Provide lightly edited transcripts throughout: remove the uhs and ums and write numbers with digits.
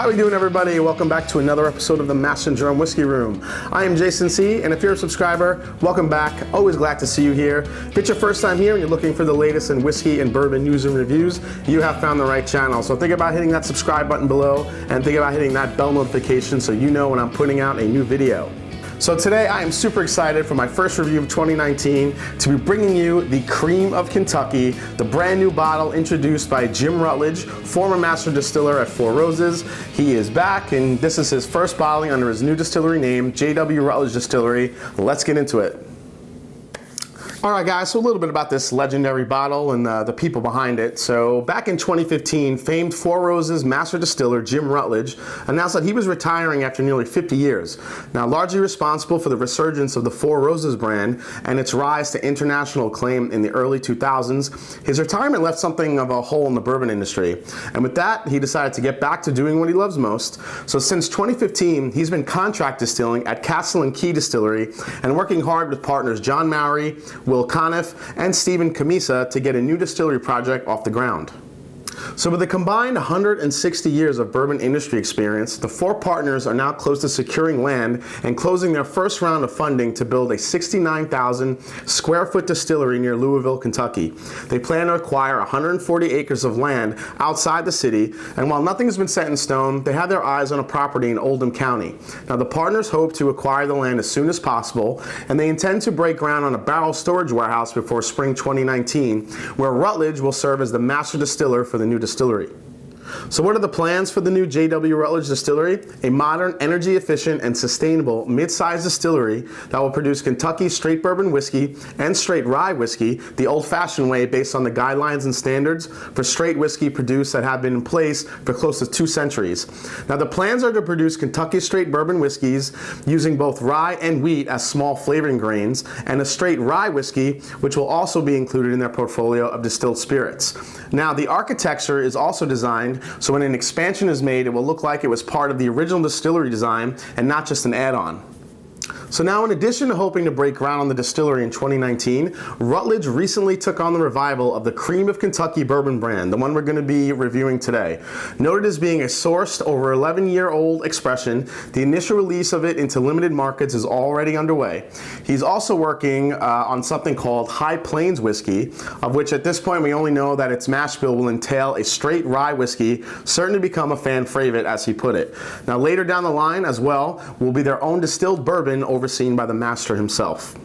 How are we doing, everybody? Welcome back to another episode of the Master and Jerome Whiskey Room. I am Jason C., and if you're a subscriber, welcome back. Always glad to see you here. If it's your first time here and you're looking for the latest in whiskey and bourbon news and reviews, you have found the right channel. So think about hitting that subscribe button below and think about hitting that bell notification so you know when I'm putting out a new video. So today I am super excited for my first review of 2019 to be bringing you the Cream of Kentucky, the brand new bottle introduced by Jim Rutledge, former master distiller at Four Roses. He is back, and this is his first bottling under his new distillery name, J.W. Rutledge Distillery. Let's get into it. Alright guys, so a little bit about this legendary bottle and the people behind it. So back in 2015, famed Four Roses master distiller Jim Rutledge announced that he was retiring after nearly 50 years. Now largely responsible for the resurgence of the Four Roses brand and its rise to international acclaim in the early 2000s, his retirement left something of a hole in the bourbon industry. And with that, he decided to get back to doing what he loves most. So since 2015, he's been contract distilling at Castle and Key Distillery and working hard with partners John Mowry, Will Conniff, and Stephen Camisa to get a new distillery project off the ground. So with a combined 160 years of bourbon industry experience, the four partners are now close to securing land and closing their first round of funding to build a 69,000 square foot distillery near Louisville, Kentucky. They plan to acquire 140 acres of land outside the city, and while nothing has been set in stone, they have their eyes on a property in Oldham County. Now the partners hope to acquire the land as soon as possible, and they intend to break ground on a barrel storage warehouse before spring 2019, where Rutledge will serve as the master distiller for the new distillery. So what are the plans for the new J.W. Rutledge Distillery? A modern, energy-efficient, and sustainable mid-sized distillery that will produce Kentucky straight bourbon whiskey and straight rye whiskey the old-fashioned way based on the guidelines and standards for straight whiskey produced that have been in place for close to 2 centuries. Now the plans are to produce Kentucky straight bourbon whiskeys using both rye and wheat as small flavoring grains, and a straight rye whiskey which will also be included in their portfolio of distilled spirits. Now the architecture is also designed so when an expansion is made, it will look like it was part of the original distillery design and not just an add-on. So now, in addition to hoping to break ground on the distillery in 2019, Rutledge recently took on the revival of the Cream of Kentucky bourbon brand, the one we're going to be reviewing today. Noted as being a sourced, over 11-year-old expression, the initial release of it into limited markets is already underway. He's also working on something called High Plains whiskey, of which at this point we only know that its mash bill will entail a straight rye whiskey, certain to become a fan favorite, as he put it. Now later down the line as well will be their own distilled bourbon overseen by the master himself.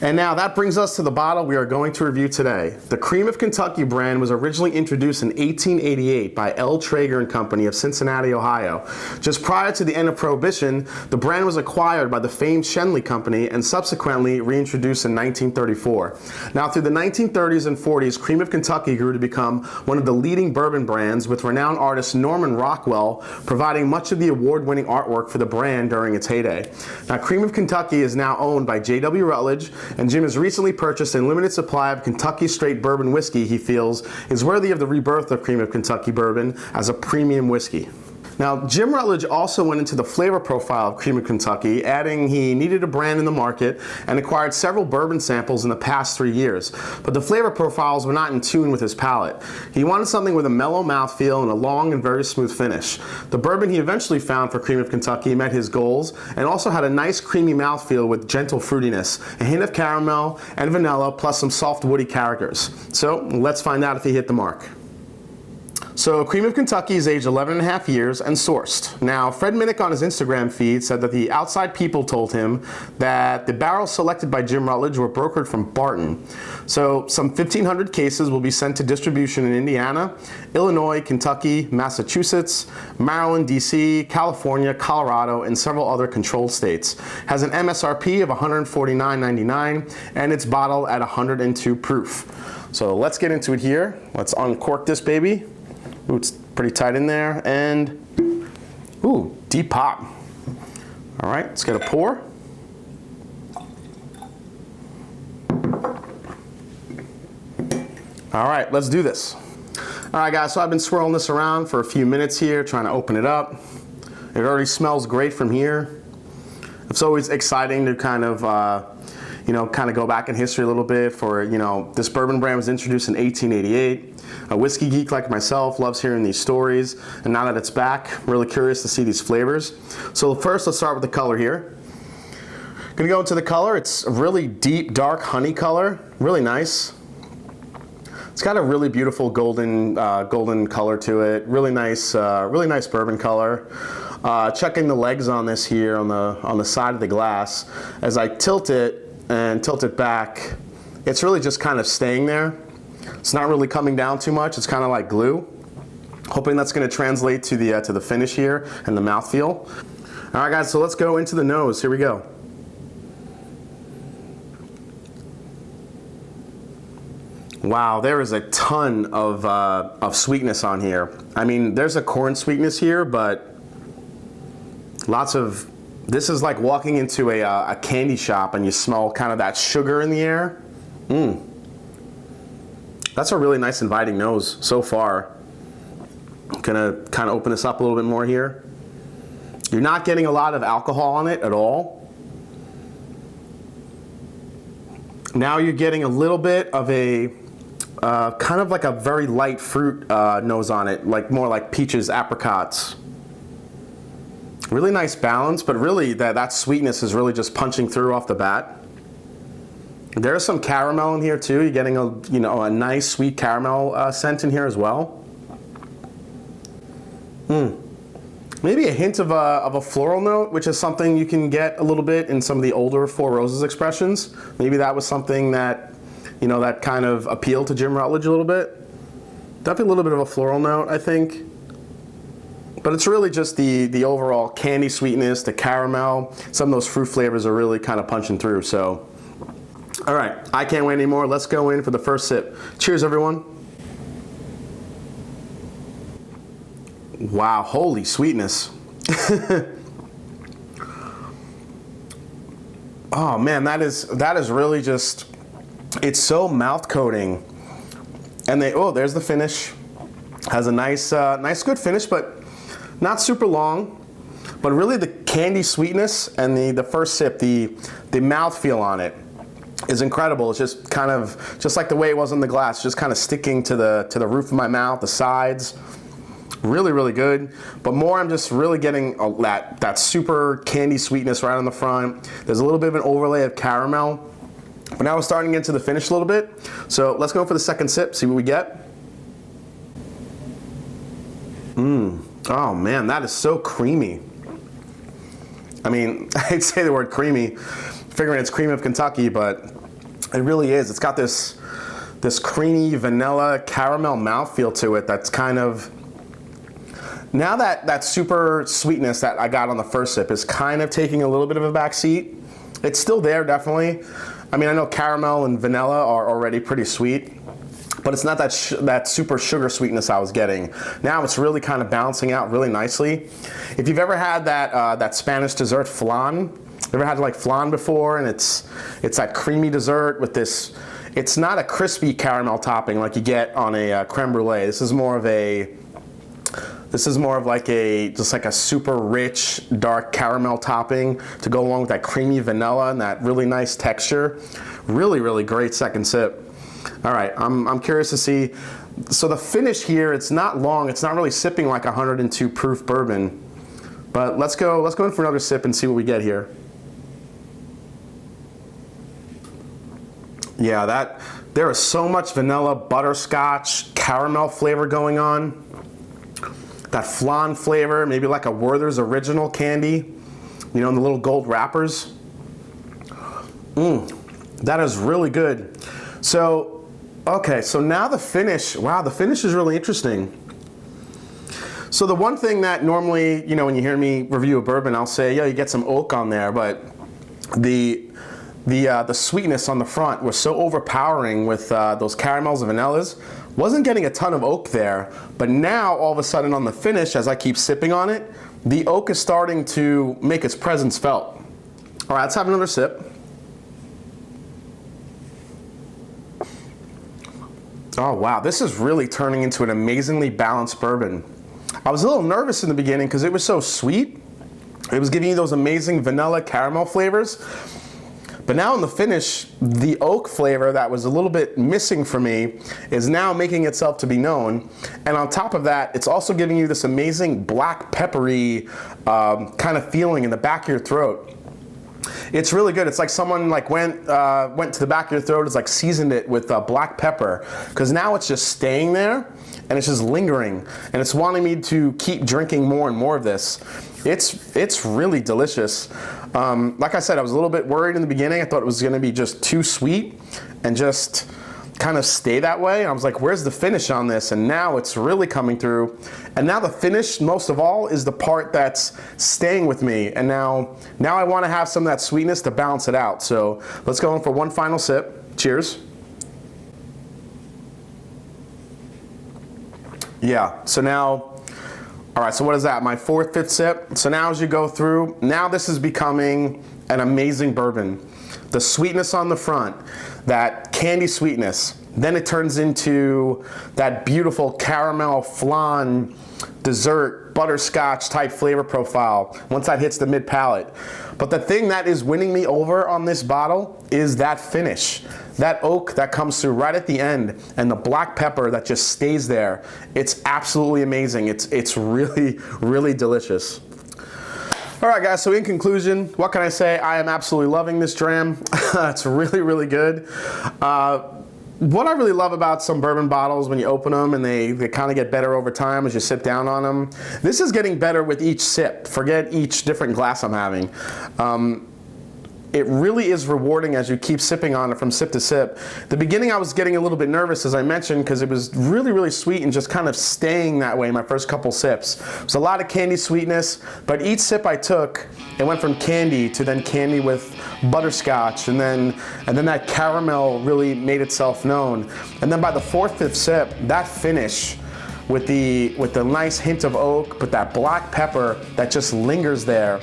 And now that brings us to the bottle we are going to review today. The Cream of Kentucky brand was originally introduced in 1888 by L. Traeger and Company of Cincinnati, Ohio. Just prior to the end of Prohibition, the brand was acquired by the famed Schenley Company and subsequently reintroduced in 1934. Now through the 1930s and 40s, Cream of Kentucky grew to become one of the leading bourbon brands, with renowned artist Norman Rockwell providing much of the award-winning artwork for the brand during its heyday. Now Cream of Kentucky is now owned by J.W. Rutledge, and Jim has recently purchased a limited supply of Kentucky straight bourbon whiskey he feels is worthy of the rebirth of Cream of Kentucky bourbon as a premium whiskey. Now, Jim Rutledge also went into the flavor profile of Cream of Kentucky, adding he needed a brand in the market and acquired several bourbon samples in the past 3 years, but the flavor profiles were not in tune with his palate. He wanted something with a mellow mouthfeel and a long and very smooth finish. The bourbon he eventually found for Cream of Kentucky met his goals and also had a nice creamy mouthfeel with gentle fruitiness, a hint of caramel and vanilla, plus some soft woody characters. So let's find out if he hit the mark. So Cream of Kentucky is aged 11 and a half years and sourced. Now, Fred Minnick on his Instagram feed said that the outside people told him that the barrels selected by Jim Rutledge were brokered from Barton. So some 1,500 cases will be sent to distribution in Indiana, Illinois, Kentucky, Massachusetts, Maryland, DC, California, Colorado, and several other controlled states. Has an MSRP of $149.99 and it's bottled at 102 proof. So let's get into it here. Let's uncork this baby. Ooh, it's pretty tight in there, and Ooh, deep pop. All right, let's get a pour. All right, let's do this. All right, guys, so I've been swirling this around for a few minutes here, trying to open it up. It already smells great from here. It's always exciting to kind of, go back in history a little bit for, this bourbon brand was introduced in 1888. A whiskey geek like myself loves hearing these stories, and now that it's back, really curious to see these flavors. So first, let's start with the color here. Gonna go into the color. It's a really deep, dark honey color, really nice. It's got a really beautiful golden color to it. Really nice bourbon color. Checking the legs on this here on the side of the glass. As I tilt it and tilt it back, it's really just kind of staying there. It's not really coming down too much. It's kind of like glue. Hoping that's going to translate to the finish here and the mouthfeel. All right, guys. So let's go into the nose. Here we go. Wow, there is a ton of sweetness on here. I mean, there's a corn sweetness here, but lots of. This is like walking into a candy shop and you smell kind of that sugar in the air. That's a really nice inviting nose so far. I'm gonna kind of open this up a little bit more here. You're not getting a lot of alcohol on it at all. Now you're getting a little bit of a kind of like a very light fruit nose on it, like more like peaches, apricots. Really nice balance, but really that sweetness is really just punching through off the bat. There's some caramel in here too. You're getting a nice sweet caramel scent in here as well. Maybe a hint of a floral note, which is something you can get a little bit in some of the older Four Roses expressions. Maybe that was something that that kind of appealed to Jim Rutledge a little bit. Definitely a little bit of a floral note, I think. But it's really just the overall candy sweetness, the caramel. Some of those fruit flavors are really kind of punching through. So, all right, I can't wait anymore. Let's go in for the first sip. Cheers, everyone. Wow, holy sweetness. Oh man, that is really just, it's so mouth coating. And there's the finish. Has a nice good finish, but not super long. But really the candy sweetness and the first sip, the mouthfeel on it is incredible. It's just kind of, just like the way it was in the glass, just kind of sticking to the roof of my mouth, the sides. Really, really good. But more, I'm just really getting that super candy sweetness right on the front. There's a little bit of an overlay of caramel. But now we're starting into the finish a little bit. So let's go for the second sip, see what we get. Oh man, that is so creamy. I mean, I'd say the word creamy, figuring it's cream of Kentucky, but it really is. It's got this creamy vanilla caramel mouthfeel to it that's kind of, now that super sweetness that I got on the first sip is kind of taking a little bit of a back seat. It's still there, definitely. I mean, I know caramel and vanilla are already pretty sweet, but it's not that super sugar sweetness I was getting. Now it's really kind of balancing out really nicely. If you've ever had that Spanish dessert flan, ever had like flan before, and it's that creamy dessert with this, it's not a crispy caramel topping like you get on a creme brulee. This is more of like just like a super rich dark caramel topping to go along with that creamy vanilla and that really nice texture. Really, really great second sip. All right, I'm curious to see. So the finish here, it's not long. It's not really sipping like 102 proof bourbon. But let's go in for another sip and see what we get here. Yeah, there is so much vanilla, butterscotch, caramel flavor going on. That flan flavor, maybe like a Werther's Original candy, in the little gold wrappers. That is really good. So, okay, so now the finish. Wow, the finish is really interesting. So the one thing that normally, when you hear me review a bourbon, I'll say, you get some oak on there, but the sweetness on the front was so overpowering with those caramels and vanillas. Wasn't getting a ton of oak there, but now all of a sudden on the finish, as I keep sipping on it, the oak is starting to make its presence felt. All right, let's have another sip. Oh wow, this is really turning into an amazingly balanced bourbon. I was a little nervous in the beginning because it was so sweet. It was giving you those amazing vanilla caramel flavors. But now in the finish, the oak flavor that was a little bit missing for me is now making itself to be known. And on top of that, it's also giving you this amazing black peppery kind of feeling in the back of your throat. It's really good. It's like someone like went to the back of your throat, is like seasoned it with black pepper, because now it's just staying there and it's just lingering and it's wanting me to keep drinking more and more of this. It's really delicious. Like I said, I was a little bit worried in the beginning. I thought it was going to be just too sweet and just kind of stay that way. I was like, where's the finish on this? And now it's really coming through. And now the finish, most of all, is the part that's staying with me. And now I want to have some of that sweetness to balance it out. So let's go in for one final sip. Cheers. Yeah, so now, all right, so what is that? My fourth, fifth sip. So now as you go through, now this is becoming an amazing bourbon. The sweetness on the front, that candy sweetness, then it turns into that beautiful caramel flan dessert butterscotch type flavor profile once that hits the mid palate. But the thing that is winning me over on this bottle is that finish. That oak that comes through right at the end and the black pepper that just stays there. It's absolutely amazing. It's really, really delicious. All right, guys, so in conclusion, what can I say? I am absolutely loving this dram. It's really, really good. What I really love about some bourbon bottles when you open them and they kind of get better over time as you sip down on them, this is getting better with each sip. Forget each different glass I'm having. It really is rewarding as you keep sipping on it from sip to sip. The beginning I was getting a little bit nervous, as I mentioned, because it was really, really sweet and just kind of staying that way my first couple sips. There's a lot of candy sweetness, but each sip I took, it went from candy to then candy with butterscotch, and then that caramel really made itself known. And then by the fourth, fifth sip, that finish with the nice hint of oak, but that black pepper that just lingers there.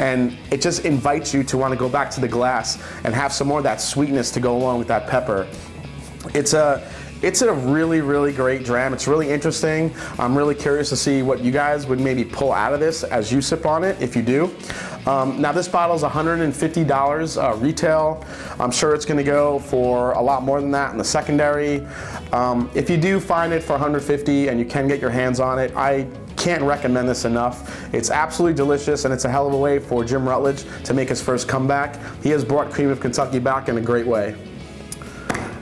And it just invites you to want to go back to the glass and have some more of that sweetness to go along with that pepper. It's a really, really great dram. It's really interesting. I'm really curious to see what you guys would maybe pull out of this as you sip on it, if you do. Now this bottle is $150 retail. I'm sure it's going to go for a lot more than that in the secondary. If you do find it for $150 and you can get your hands on it, I can't recommend this enough. It's absolutely delicious, and it's a hell of a way for Jim Rutledge to make his first comeback. He has brought Cream of Kentucky back in a great way.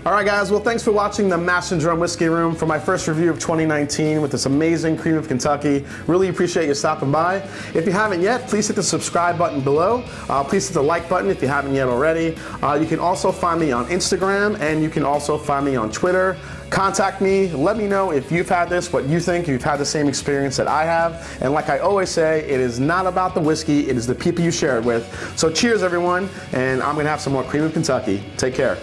All right, guys, well, thanks for watching the Master Drum Whiskey Room for my first review of 2019 with this amazing Cream of Kentucky. Really appreciate you stopping by. If you haven't yet, please hit the subscribe button below. Please hit the like button if you haven't yet already. You can also find me on Instagram, and you can also find me on Twitter. Contact me, let me know if you've had this, what you think, you've had the same experience that I have. And like I always say, it is not about the whiskey, it is the people you share it with. So cheers, everyone, and I'm gonna have some more Cream of Kentucky. Take care.